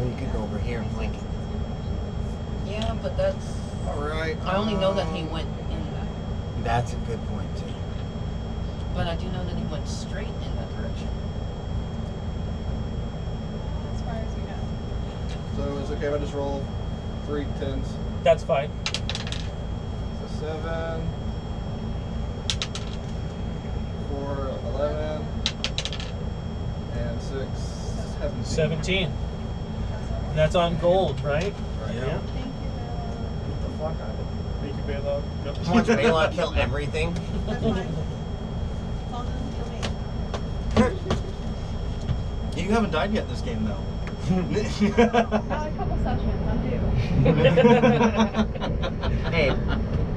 you could go over here and flank it. Yeah, but that's... Alright. I only know that he went in that. That's a good point, too. But I do know that he went straight in that direction. As far as you know. So it's okay if I just roll 3 10s. That's fine. So 7, 4, 11, and 6, 17. 17. That's on gold, right? Yeah. Thank you, Beat the fuck out of it. Thank you, Baylock. How much Baylock kill everything? That's fine. As long as it doesn't kill me. You haven't died yet this game, though. Not a couple sessions, I'm due. Hey,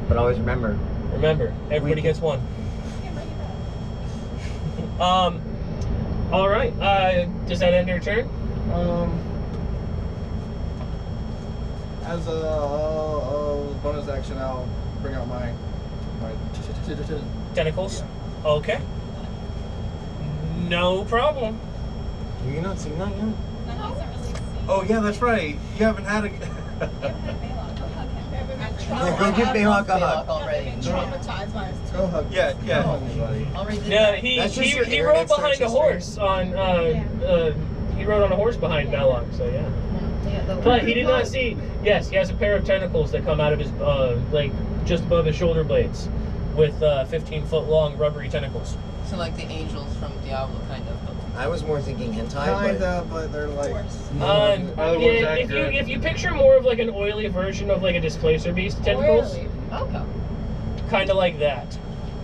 but always remember. Remember, everybody gets one. Yeah, bring it All right. Does that end your turn? As a bonus action, I'll bring out my Tentacles? Okay. No problem. Have you not seen that yet? back. That hasn't really seen. Oh, yeah, that's right. You haven't had a... You haven't had Baylock, go hug him. Yeah, go give Baylock a hug. already. Traumatized by his Go hug. Yeah. Go hug me, buddy. Already did Yeah, that. he That's just your rode internet behind search a horse on he rode on a horse behind Belloc, so yeah. But he did not see. Yes, he has a pair of tentacles that come out of his like just above his shoulder blades, with 15-foot long rubbery tentacles. So like the angels from Diablo, kind of. I was more thinking hentai, Kinda, but they're like... Yeah, if you picture more of like an oily version of like a displacer beast tentacles, Okay. kind of like that.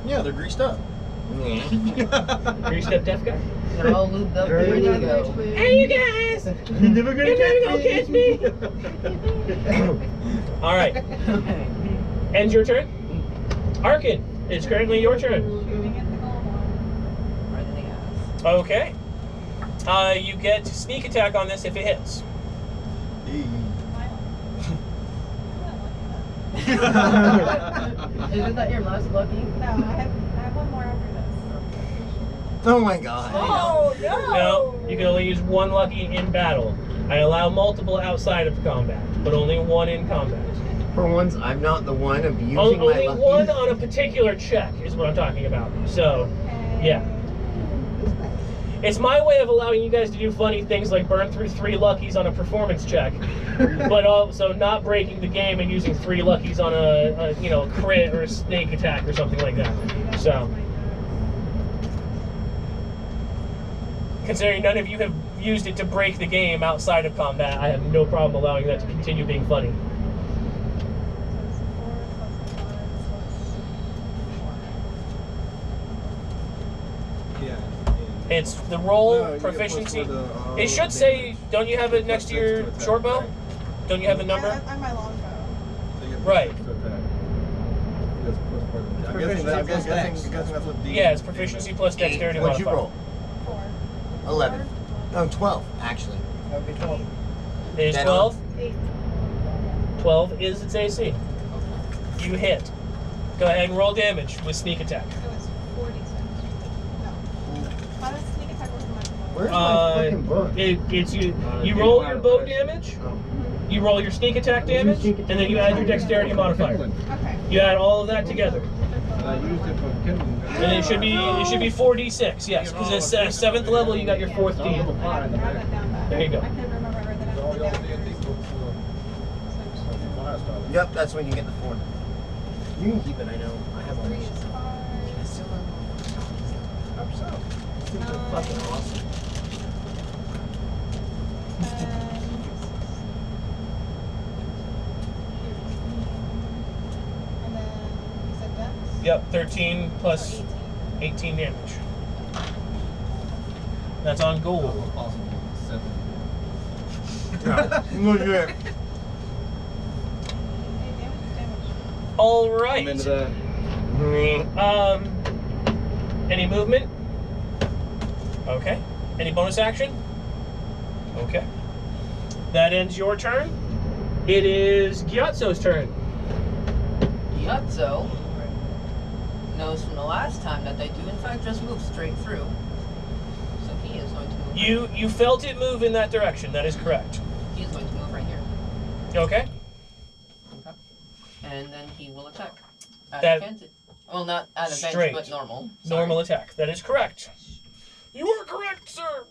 Yeah, they're greased up. Greased up deaf guy. They're all lubed up, ready to go. Hey, you guys! You're never You're catch me! All right. Ends your turn. Arkin, it's currently your turn. Shooting at the gold one. Right in the ass. Okay. You get sneak attack on this if it hits. Isn't that your last lucky? No, I have one more after this. Oh my god. Oh, No, you can only use one lucky in battle. I allow multiple outside of combat, but only one in combat. For once, I'm not the one abusing my Only lucky. one on a particular check is what I'm talking about. So, yeah. It's my way of allowing you guys to do funny things like burn through 3 luckies on a performance check, but also not breaking the game and using 3 luckies on a crit or a snake attack or something like that. So, considering none of you have used it to break the game outside of combat, I have no problem allowing that to continue being funny. It's the roll, No, you get proficiency. plus 4 to, It should say, don't you have it next to your short bow? Don't you have the number? I'm my long bow. Right. I'm guessing that's what D. Yeah, it's proficiency plus dexterity What'd you modifier. roll? 4. 11. No, 12, actually. That would be 12. It is Dead 12. 8. 12 is its AC. You hit. Go ahead and roll damage with sneak attack. It was 46. No. How does sneak attack work in my bow? Where's my fucking book? It's you roll your bow damage, Oh. you roll your sneak attack damage, and then you add your dexterity modifier. Okay. You add all of that together. I used it for kindling. And it should be 4d6, yes, because it's 7th level, you got your 4th D. I have that down bad. There you go. I couldn't remember everything. All y'all D&D books Yep, that's when you get the 4. You can keep it, I know. I have all these. These are fucking awesome. And then you said dex? Yep, 13 plus 18 damage. That's on gold. Awesome. 7. Look at it. Hey, damage is damage. All right. I'm into that. Any movement? Okay. Any bonus action? Okay. That ends your turn. It is Gyatso's turn. Gyatso knows from the last time that they do in fact just move straight through. So he is going to move. You felt it move in that direction. That is correct. He is going to move right here. Okay. Okay. And then he will attack. At That- advantage. Well, not at advantage, Straight. but normal. Sorry. Normal attack. That is correct. You are correct, sir.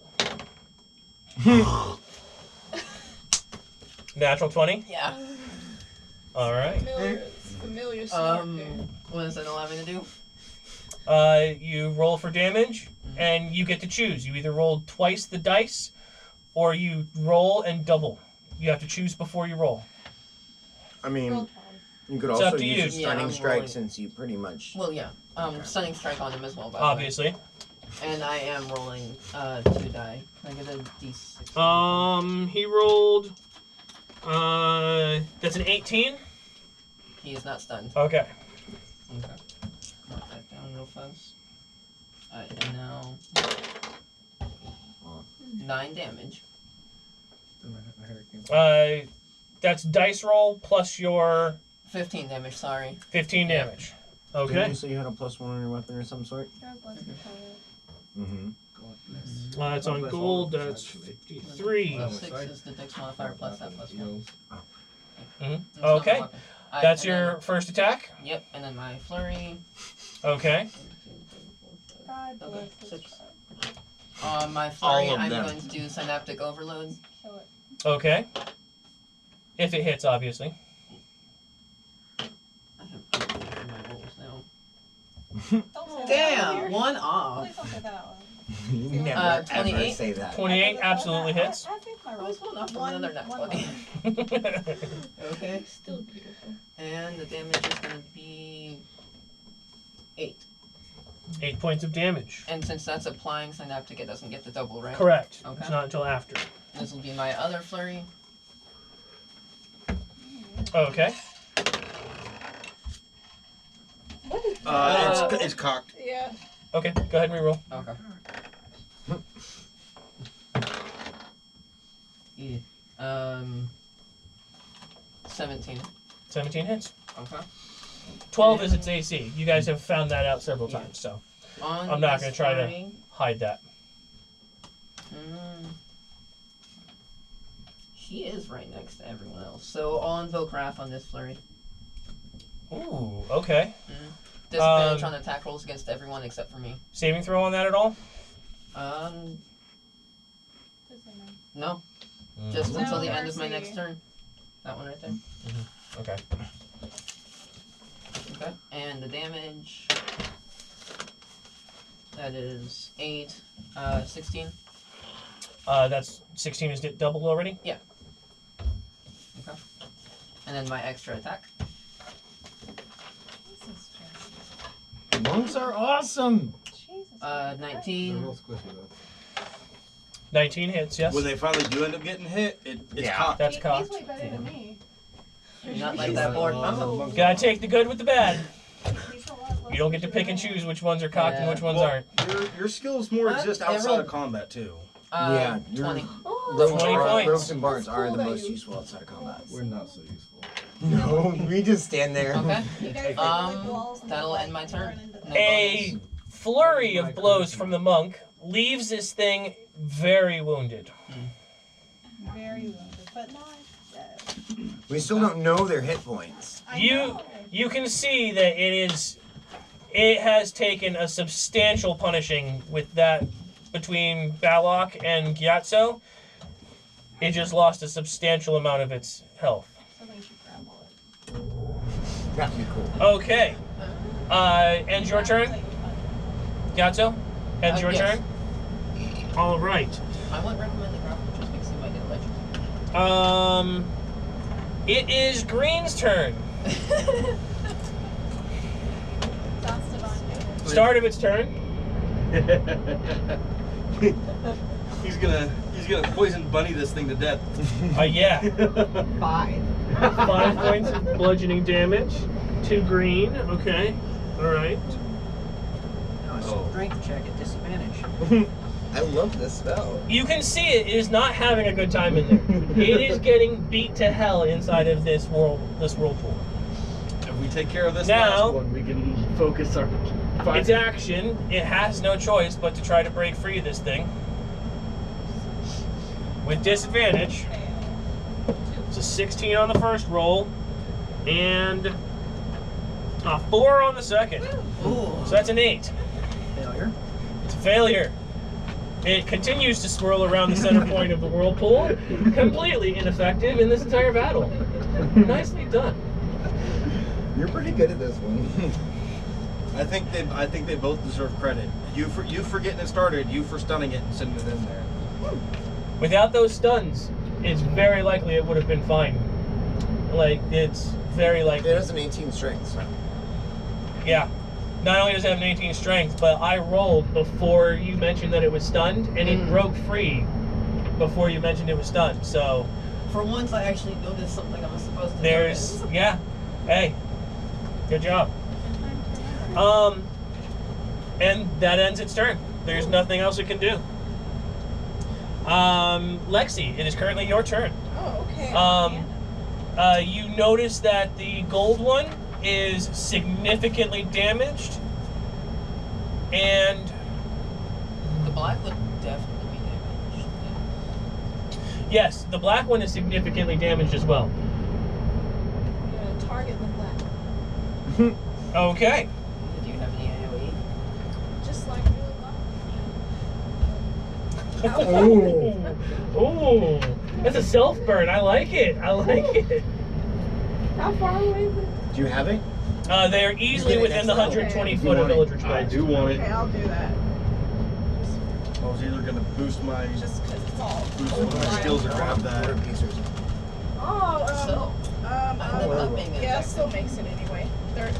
Natural 20. Yeah. All right. Familiar snort there. What does that allow me to do? You roll for damage, and you get to choose. You either roll twice the dice, or you roll and double. You have to choose before you roll. I mean, Roll you could It's also up to use you. a Yeah, stunning I'm strike rolling. since you pretty much. Well, yeah. Stunning strike on him as well, by Obviously. the way. And I am rolling 2 die. Can I get a d6? He rolled. That's an 18. He is not stunned. Okay. Okay. Mark that down real fast. And now 9 damage. That's dice roll plus your 15 damage, sorry. 15 Yeah. damage. Didn't Okay. you say you had a +1 on your weapon or some sort? God bless the child. Mm-hmm. God bless. That's on Bless all gold. of us, That's actually. 53. Plus 6 is the dex modifier plus that plus 1. It's not my Okay. weapon. That's and your first attack. Then, yep, and then my flurry. Okay. God Okay, bless the 6. child. My flurry, All of I'm them. going to do synaptic overload. Kill it. Okay. If it hits, obviously. I have in my rolls now. Don't say that out Damn, loud. 1 off. Please don't say that out loud. You never ever 28? say that. 28 absolutely hits. I think my I rolls was pulling off from one- another nat one 20. moment. Okay. Still beautiful. And the damage is going to be 8. 8 points of damage. And since that's applying synaptic, it doesn't get the double, right? Correct. Okay. It's not until after. This will be my other flurry. Okay. What is It's cocked. Yeah. Okay. Go ahead and reroll. Okay. Yeah. 17. 17 hits. Okay. 12 is its AC. You guys have found that out several Yeah. times, so On I'm not this gonna try to- flurry, hide that. He is right next to everyone else. So I'll invoke Wrath on this flurry. Ooh. Okay. Disadvantage on attack rolls against everyone except for me. Saving throw on that at all? No. Just No until the end of my mercy. next turn. That one right there. Okay. Okay. And the damage. That is 8, 16. That's 16 is doubled already? Okay. And then my extra attack. Jesus, Monks are awesome. Jesus. 19. They're real squishy though. 19 hits, yes. When they finally do end up getting hit, it's Yeah. cocked. That's He's cocked. way better than me. Not like that board. Oh. Gotta take the good with the bad. He's a lot less You don't get to pick and choose which ones are cocked and Yeah. which ones Well, aren't. your skills more What? exist They outside rolled- of combat too. Yeah, you're- 20. Rogues 20 are- points. Rogues and bards That's are cool the that most you- useful outside of combat. We're not so useful. No, we just stand there. Okay. You guys Um, like walls and that'll like end my turn. run into the- No A bonus. flurry of blows from the monk leaves this thing very wounded. Very wounded, but not dead. We still don't know their hit points. I You know. you can see that it has taken a substantial punishing with that between Balak and Gyatso. It just lost a substantial amount of its health. Somebody should grapple it. That'd be cool. Okay. Ends your turn, Gyatso? Ends your Yes. turn? All right. I would recommend the grapple just because he might get electrocuted. It is Green's turn. Exhausted on you. Start of its turn. He's gonna poison bunny this thing to death. Yeah. 5. 5 points of bludgeoning damage to Green. Okay. All right. Strength check at disadvantage. I love this spell. You can see it is not having a good time in there. It is getting beat to hell inside of this whirlpool. If we take care of this Now- last one, we can focus our fight. Its action, it has no choice but to try to break free of this thing. With disadvantage. It's a 16 on the first roll, and a 4 on the second. Ooh. So that's an 8. Failure. It's a failure. It continues to swirl around the center point of the whirlpool, completely ineffective in this entire battle. Nicely done. You're pretty good at this one. I think they both deserve credit. You for getting it started, you for stunning it and sending it in there. Without those stuns, it's very likely it would have been fine. Like, it's very likely. It has an 18 strength, so. Yeah. Not only does it have an 18 strength, but I rolled before you mentioned that it was stunned, and it broke free before you mentioned it was stunned. So For once, I actually noticed something I was supposed to there's, notice. yeah. Hey, good job. And that ends its turn. There's nothing else it can do. Lexi, it is currently your turn. Oh, okay. You notice that the gold one is significantly damaged, and The black would definitely be damaged. yes, the black one is significantly damaged as well. I'm gonna target the black. Okay. Do you have any AoE? Just like really Ooh, ooh, that's a self burn. I like it. I like it. How far away is it? Do you have it? They are easily Get it within the next level. 120 foot of Eldritch I Blast. do want Okay, it. I'll do that. I was either gonna boost my Just because it's all. skills or grab What that. are pieces? Oh, So, ended up being yeah, an still effective. makes it anyway. 13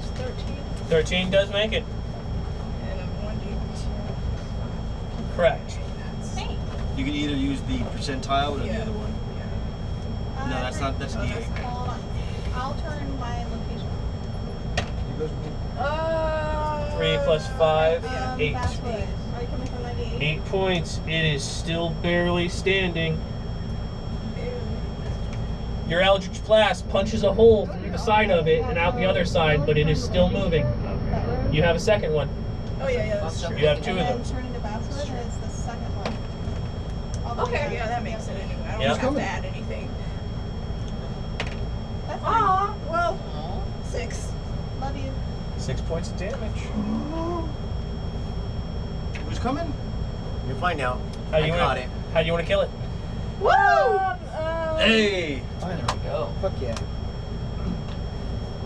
13 does make it. and a 1d2. Correct. Thanks. You can either use the percentile or the Yeah. other one. No, that's not. That's D8. Hold on. I'll turn my location. You guys will 3 plus 5, 8. Fast foot. Are you coming from 98? 8 points. It is still barely standing. Your Eldritch Blast punches a hole through the side of it and out the other side, but it is still moving. You have a second one. Oh, yeah, that's true. You have 2 And of then those. turn into Basswood, and it's the second one. Okay, yeah, that makes it anyway. I don't Yep. have to add anything. That's Aw, well, Aw. 6. Love you. 6 points of damage. Who's coming? You'll find out. How do I you caught want it. How do you want to kill it? Woo! Hey! There we go. Fuck yeah.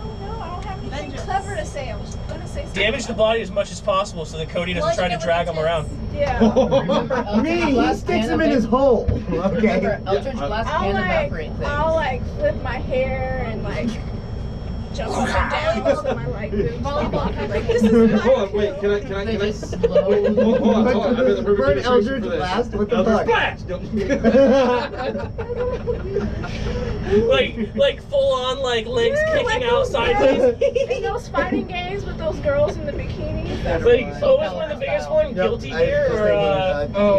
Oh no, I don't have anything clever to say. I was gonna say something. Damage the body as much as possible so that Cody doesn't try to drag him around. Yeah. Remember Eldritch Me, he Blast sticks can him in his hole. Remember Okay. Eldritch Blast I'll can like, evaporate things. I'll like flip my hair and like jump up and down with my like volleyball kind of like this is my Hold on, wait. Can I? They just Hold slow. on. I've got the perfect For an illustration Eldritch for this. Blast, what the Eldritch fuck? Blast! like full on like legs kicking like out those sideways. in those fighting games with those girls in the bikinis. That's Like, what was one of the biggest one? Yep, Guilty I was Gear? just Or,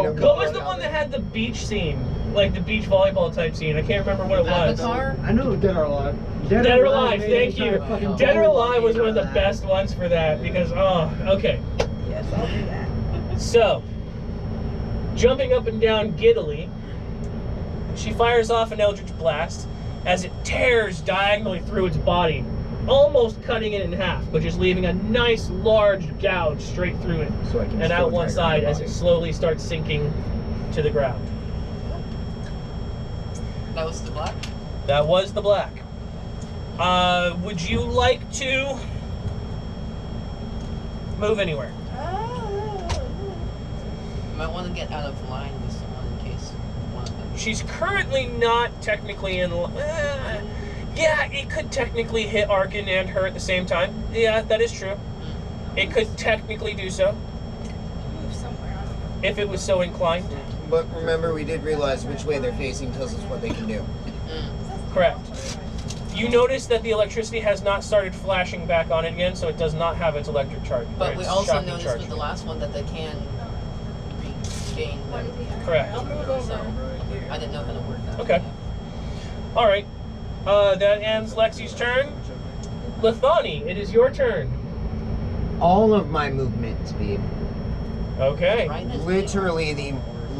thinking, what was the one that had the beach scene? Like the beach volleyball type scene? I can't remember what it was. Avatar? I know Dead or Alive. Dead or Alive, made thank an you. entire fucking Dead or volleyball Alive was game one of the out that. best ones for that because, oh, okay. Yes, I'll do that. So, jumping up and down giddily, she fires off an Eldritch Blast as it tears diagonally through its body, almost cutting it in half, but just leaving a nice large gouge straight through it So I can and still out one drag side my as body. it slowly starts sinking to the ground. That was the black? That was the black. Would you like to move anywhere? You might want to get out of line with someone in case one of them. She's currently not technically in. Yeah, it could technically hit Arkin and her at the same time. Yeah, that is true. It could technically do so Move somewhere. I don't know. if it was so inclined. But remember, we did realize which way they're facing tells us what they can do. Correct. You notice that the electricity has not started flashing back on it again, so it does not have its electric charge. But or we its also shocking noticed charge. with the last one that they can regain their... Correct. I'll move over. So, I didn't know how to work that. Okay. All right. That ends Lexi's turn. Lithani, it is your turn. All of my movement speed. Okay. Right as we are. Literally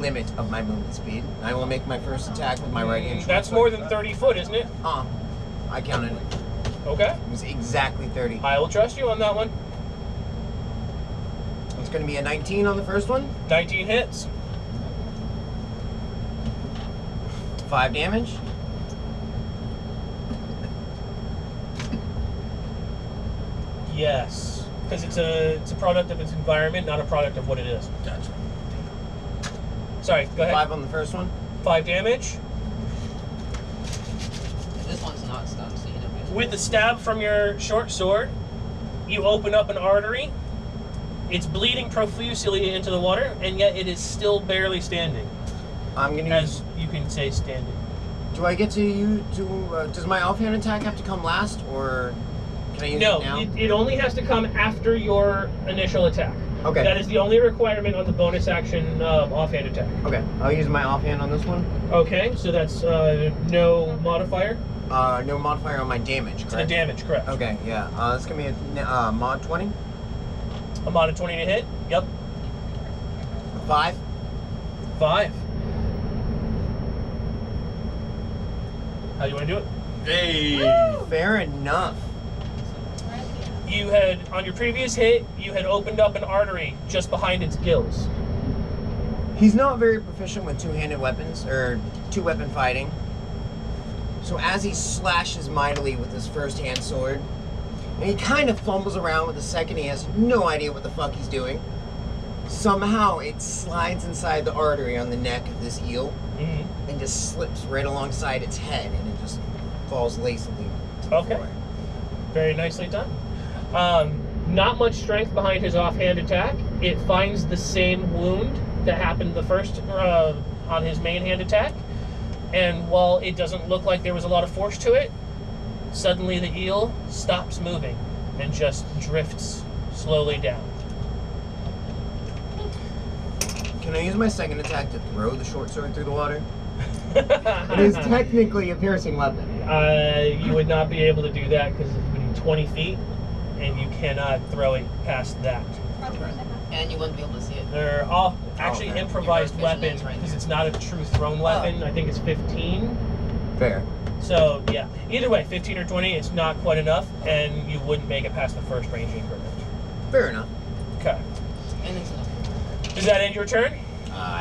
limit of my movement speed. I will make my first attack with my right hand. That's more than 30 foot, isn't it? I counted it. Okay. It was exactly 30. I will trust you on that one. It's going to be a 19 on the first one. 19 hits. 5 damage. Yes, because it's a product of its environment, not a product of what it is. Gotcha. Sorry, go ahead. 5 on the first one. 5 damage. And this one's not stunned, so you don't get it. With the stab from your short sword, you open up an artery. It's bleeding profusely into the water, and yet it is still barely standing. I'm going to As you can say, standing. Do I get to use... does my offhand attack have to come last, or can I use it now? No, it only has to come after your initial attack. Okay. That is the only requirement on the bonus action offhand attack. Okay, I'll use my offhand on this one. Okay, so that's no modifier? No modifier on my damage, correct? To the damage, correct. Okay, yeah. It's going to be a mod 20. A mod of 20 to hit? Yep. 5. 5. How do you want to do it? Hey. Fair enough. You had, on your previous hit, you had opened up an artery just behind its gills. He's not very proficient with two-handed weapons, or two-weapon fighting. So as he slashes mightily with his first-hand sword, and he kind of fumbles around with the second, he has no idea what the fuck he's doing. Somehow it slides inside the artery on the neck of this eel, and just slips right alongside its head, and it just falls lazily to the floor. Very nicely done. Not much strength behind his offhand attack. It finds the same wound that happened the first on his main hand attack, and while it doesn't look like there was a lot of force to it, suddenly the eel stops moving and just drifts slowly down. Can I use my second attack to throw the short sword through the water? It is technically a piercing weapon. You would not be able to do that because it would be 20 feet, and you cannot throw it past that. And you wouldn't be able to see it. They're all actually okay. improvised Your vision weapon is right because here. it's not a true thrown weapon. I think it's 15. Fair. So yeah, either way, 15 or 20, it's not quite enough, and you wouldn't make it past the first range increment. Fair enough. Okay. And it's enough. Does that end your turn?